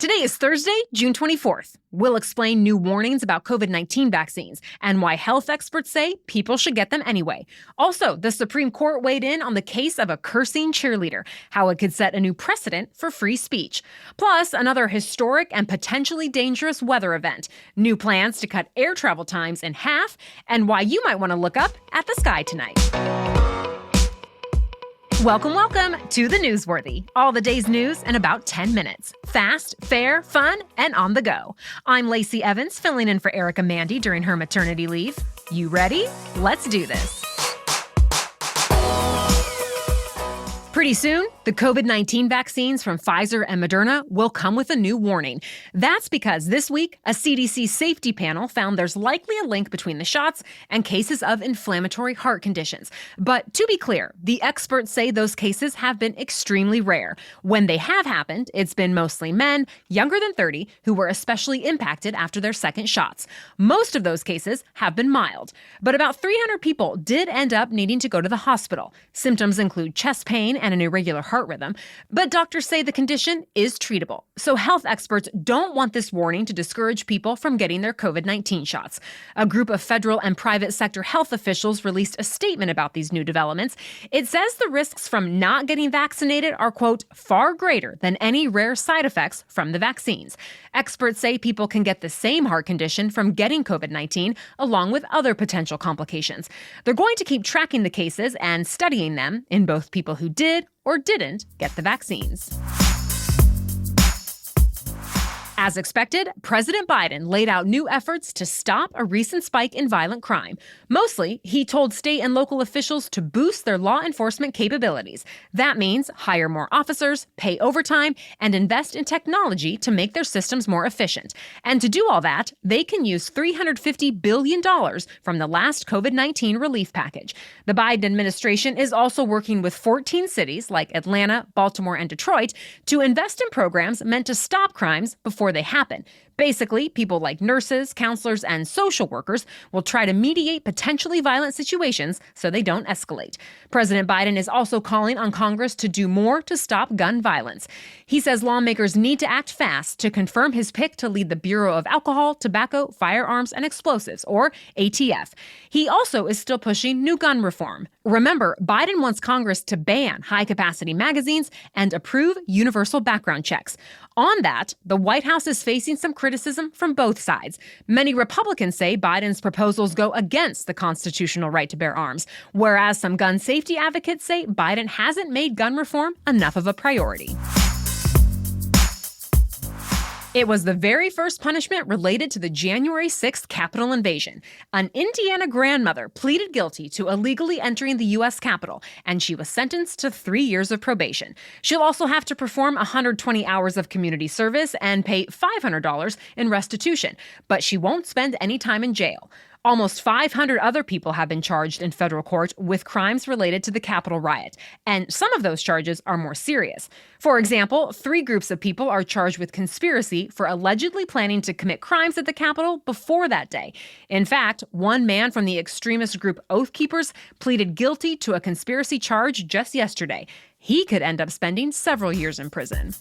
Today is Thursday, June 24th. We'll explain new warnings about COVID-19 vaccines and why health experts say people should get them anyway. Also, the Supreme Court weighed in on the case of a cursing cheerleader, how it could set a new precedent for free speech. Plus, another historic and potentially dangerous weather event, new plans to cut air travel times in half, and why you might want to look up at the sky tonight. Welcome to The Newsworthy. All the day's news in about 10 minutes. Fast, fair, fun, and on the go. I'm Lacey Evans, filling in for Erica Mandy during her maternity leave. You ready? Let's do this. Pretty soon, the COVID-19 vaccines from Pfizer and Moderna will come with a new warning. That's because this week, a CDC safety panel found there's likely a link between the shots and cases of inflammatory heart conditions. But to be clear, the experts say those cases have been extremely rare. When they have happened, it's been mostly men, younger than 30, who were especially impacted after their second shots. Most of those cases have been mild, but about 300 people did end up needing to go to the hospital. Symptoms include chest pain and an irregular heart rhythm, but doctors say the condition is treatable. So health experts don't want this warning to discourage people from getting their COVID-19 shots. A group of federal and private sector health officials released a statement about these new developments. It says the risks from not getting vaccinated are, quote, far greater than any rare side effects from the vaccines. Experts say people can get the same heart condition from getting COVID-19, along with other potential complications. They're going to keep tracking the cases and studying them in both people who did or didn't get the vaccines. As expected, President Biden laid out new efforts to stop a recent spike in violent crime. Mostly, he told state and local officials to boost their law enforcement capabilities. That means hire more officers, pay overtime, and invest in technology to make their systems more efficient. And to do all that, they can use $350 billion from the last COVID-19 relief package. The Biden administration is also working with 14 cities like Atlanta, Baltimore, and Detroit to invest in programs meant to stop crimes before they happen. Basically, people like nurses, counselors, and social workers will try to mediate potentially violent situations so they don't escalate. President Biden is also calling on Congress to do more to stop gun violence. He says lawmakers need to act fast to confirm his pick to lead the Bureau of Alcohol, Tobacco, Firearms, and Explosives, or ATF. He also is still pushing new gun reform. Remember, Biden wants Congress to ban high-capacity magazines and approve universal background checks. On that, the White House is facing some criticism from both sides. Many Republicans say Biden's proposals go against the constitutional right to bear arms, whereas some gun safety advocates say Biden hasn't made gun reform enough of a priority. It was the very first punishment related to the January 6th Capitol invasion. An Indiana grandmother pleaded guilty to illegally entering the U.S. Capitol, and she was sentenced to 3 years of probation. She'll also have to perform 120 hours of community service and pay $500 in restitution, but she won't spend any time in jail. Almost 500 other people have been charged in federal court with crimes related to the Capitol riot, and some of those charges are more serious. For example, 3 groups of people are charged with conspiracy for allegedly planning to commit crimes at the Capitol before that day. In fact, one man from the extremist group Oath Keepers pleaded guilty to a conspiracy charge just yesterday. He could end up spending several years in prison.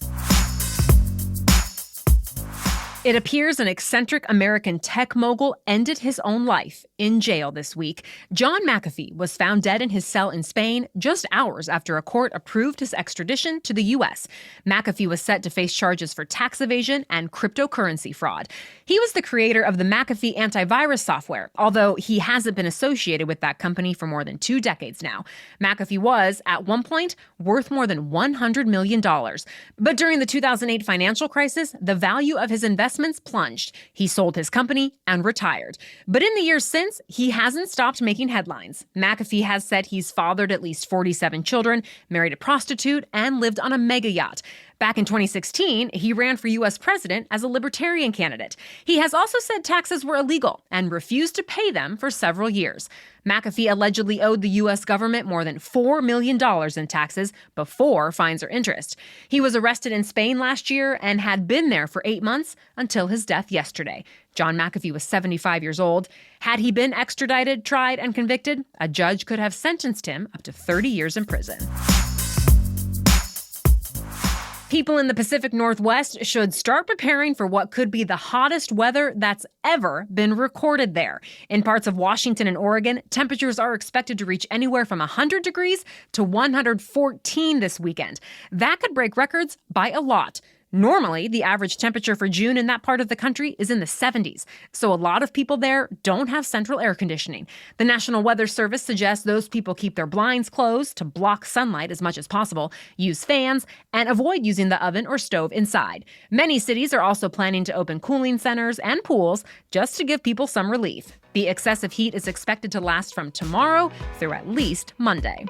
It appears an eccentric American tech mogul ended his own life in jail this week. John McAfee was found dead in his cell in Spain just hours after a court approved his extradition to the U.S. McAfee was set to face charges for tax evasion and cryptocurrency fraud. He was the creator of the McAfee antivirus software, although he hasn't been associated with that company for more than 2 decades now. McAfee was, at one point, worth more than $100 million. But during the 2008 financial crisis, the value of his investments plunged. He sold his company and retired. But in the years since, he hasn't stopped making headlines. McAfee has said he's fathered at least 47 children, married a prostitute, and lived on a mega yacht. Back in 2016, he ran for U.S. president as a libertarian candidate. He has also said taxes were illegal and refused to pay them for several years. McAfee allegedly owed the U.S. government more than $4 million in taxes before fines or interest. He was arrested in Spain last year and had been there for 8 months until his death yesterday. John McAfee was 75 years old. Had he been extradited, tried, and convicted, a judge could have sentenced him up to 30 years in prison. People in the Pacific Northwest should start preparing for what could be the hottest weather that's ever been recorded there. In parts of Washington and Oregon, temperatures are expected to reach anywhere from 100 degrees to 114 this weekend. That could break records by a lot. Normally, the average temperature for June in that part of the country is in the 70s, so a lot of people there don't have central air conditioning. The National Weather Service suggests those people keep their blinds closed to block sunlight as much as possible, use fans, and avoid using the oven or stove inside. Many cities are also planning to open cooling centers and pools just to give people some relief. The excessive heat is expected to last from tomorrow through at least Monday.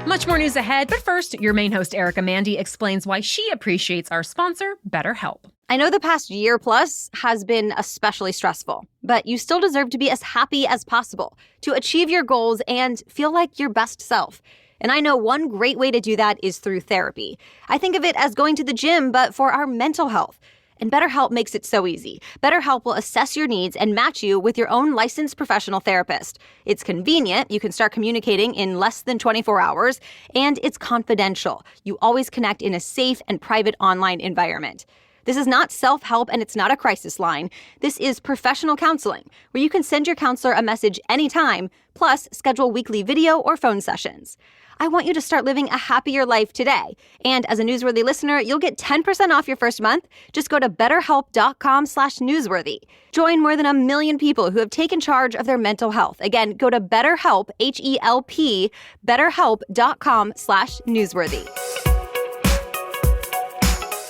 Much more news ahead, but first, your main host, Erica Mandy, explains why she appreciates our sponsor, BetterHelp. I know the past year plus has been especially stressful, but you still deserve to be as happy as possible, to achieve your goals and feel like your best self. And I know one great way to do that is through therapy. I think of it as going to the gym, but for our mental health. And BetterHelp makes it so easy. BetterHelp will assess your needs and match you with your own licensed professional therapist. It's convenient. You can start communicating in less than 24 hours. And it's confidential. You always connect in a safe and private online environment. This is not self-help and it's not a crisis line. This is professional counseling, where you can send your counselor a message anytime, plus schedule weekly video or phone sessions. I want you to start living a happier life today. And as a Newsworthy listener, you'll get 10% off your first month. Just go to betterhelp.com/newsworthy. Join more than 1 million people who have taken charge of their mental health. Again, go to BetterHelp, H-E-L-P, betterhelp.com/newsworthy.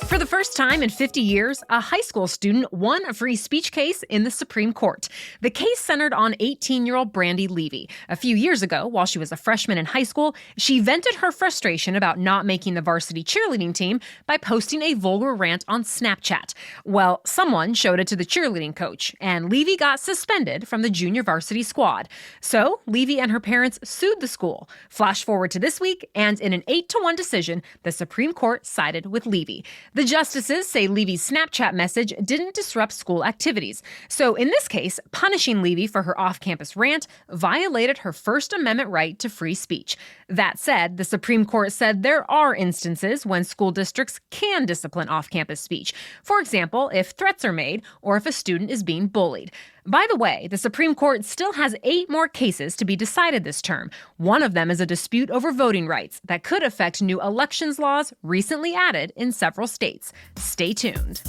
For the first time in 50 years, a high school student won a free speech case in the Supreme Court. The case centered on 18-year-old Brandy Levy. A few years ago, while she was a freshman in high school, she vented her frustration about not making the varsity cheerleading team by posting a vulgar rant on Snapchat. Well, someone showed it to the cheerleading coach, and Levy got suspended from the junior varsity squad. So, Levy and her parents sued the school. Flash forward to this week, and in an 8-1 decision, the Supreme Court sided with Levy. The justices say Levy's Snapchat message didn't disrupt school activities. So in this case, punishing Levy for her off-campus rant violated her First Amendment right to free speech. That said, the Supreme Court said there are instances when school districts can discipline off-campus speech. For example, if threats are made or if a student is being bullied. By the way, the Supreme Court still has 8 more cases to be decided this term. One of them is a dispute over voting rights that could affect new elections laws recently added in several states. Stay tuned.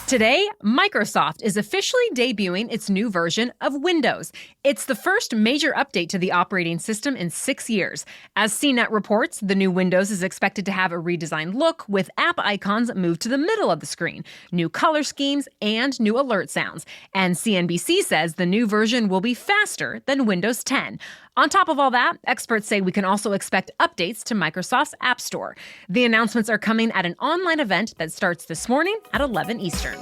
Today, Microsoft is officially debuting its new version of Windows. It's the first major update to the operating system in 6 years. As CNET reports, the new Windows is expected to have a redesigned look with app icons moved to the middle of the screen, new color schemes, and new alert sounds. And CNBC says the new version will be faster than Windows 10. On top of all that, experts say we can also expect updates to Microsoft's App Store. The announcements are coming at an online event that starts this morning at 11 Eastern.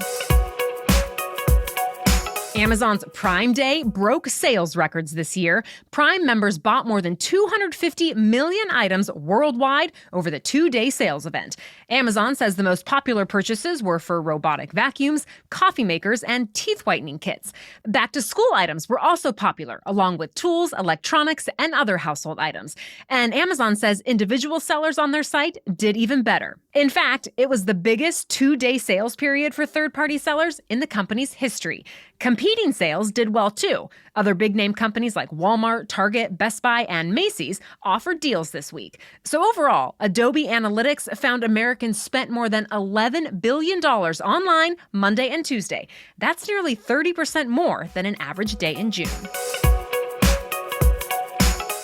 Amazon's Prime Day broke sales records this year. Prime members bought more than 250 million items worldwide over the 2-day sales event. Amazon says the most popular purchases were for robotic vacuums, coffee makers, and teeth whitening kits. Back-to-school items were also popular, along with tools, electronics, and other household items. And Amazon says individual sellers on their site did even better. In fact, it was the biggest 2-day sales period for third-party sellers in the company's history. Competing sales did well, too. Other big-name companies like Walmart, Target, Best Buy, and Macy's offered deals this week. So overall, Adobe Analytics found Americans spent more than $11 billion online Monday and Tuesday. That's nearly 30% more than an average day in June.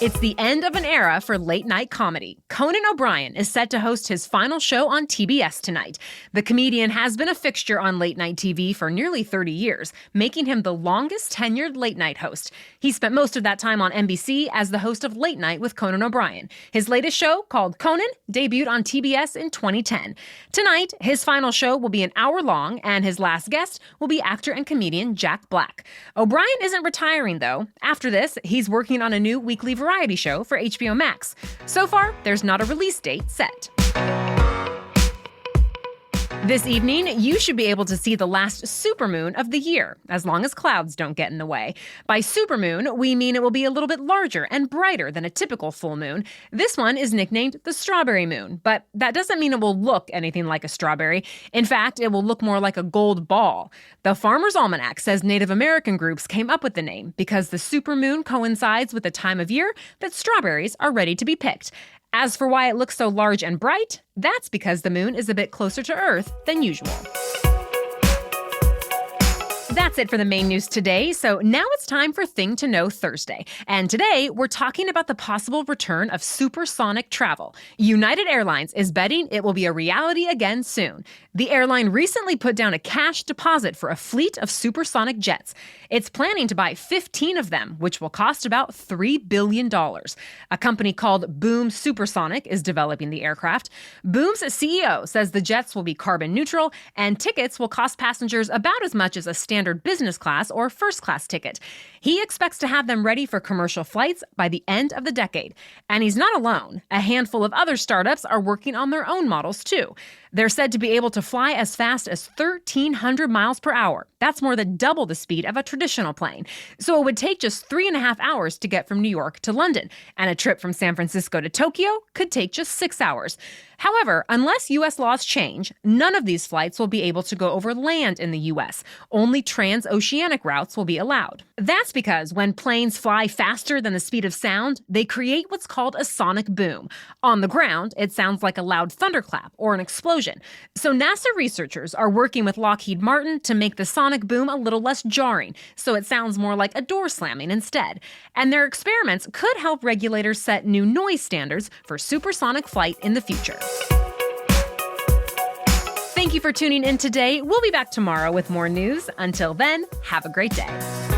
It's the end of an era for late-night comedy. Conan O'Brien is set to host his final show on TBS tonight. The comedian has been a fixture on late-night TV for nearly 30 years, making him the longest-tenured late-night host. He spent most of that time on NBC as the host of Late Night with Conan O'Brien. His latest show, called Conan, debuted on TBS in 2010. Tonight, his final show will be an hour long, and his last guest will be actor and comedian Jack Black. O'Brien isn't retiring, though. After this, he's working on a new weekly variety show for HBO Max. So far, there's not a release date set. This evening, you should be able to see the last supermoon of the year, as long as clouds don't get in the way. By supermoon, we mean it will be a little bit larger and brighter than a typical full moon. This one is nicknamed the strawberry moon, but that doesn't mean it will look anything like a strawberry. In fact, it will look more like a gold ball. The Farmer's Almanac says Native American groups came up with the name because the supermoon coincides with the time of year that strawberries are ready to be picked. As for why it looks so large and bright, that's because the moon is a bit closer to Earth than usual. That's it for the main news today, so now it's time for Thing to Know Thursday. And today, we're talking about the possible return of supersonic travel. United Airlines is betting it will be a reality again soon. The airline recently put down a cash deposit for a fleet of supersonic jets. It's planning to buy 15 of them, which will cost about $3 billion. A company called Boom Supersonic is developing the aircraft. Boom's CEO says the jets will be carbon neutral, and tickets will cost passengers about as much as a standard business class or first class ticket. He expects to have them ready for commercial flights by the end of the decade. And he's not alone. A handful of other startups are working on their own models too. They're said to be able to fly as fast as 1,300 miles per hour. That's more than double the speed of a traditional plane. So it would take just 3.5 hours to get from New York to London. And a trip from San Francisco to Tokyo could take just 6 hours. However, unless U.S. laws change, none of these flights will be able to go over land in the U.S. Only transoceanic routes will be allowed. That's because when planes fly faster than the speed of sound, they create what's called a sonic boom. On the ground, it sounds like a loud thunderclap or an explosion. So NASA researchers are working with Lockheed Martin to make the sonic boom a little less jarring, so it sounds more like a door slamming instead. And their experiments could help regulators set new noise standards for supersonic flight in the future. Thank you for tuning in today. We'll be back tomorrow with more news. Until then, have a great day.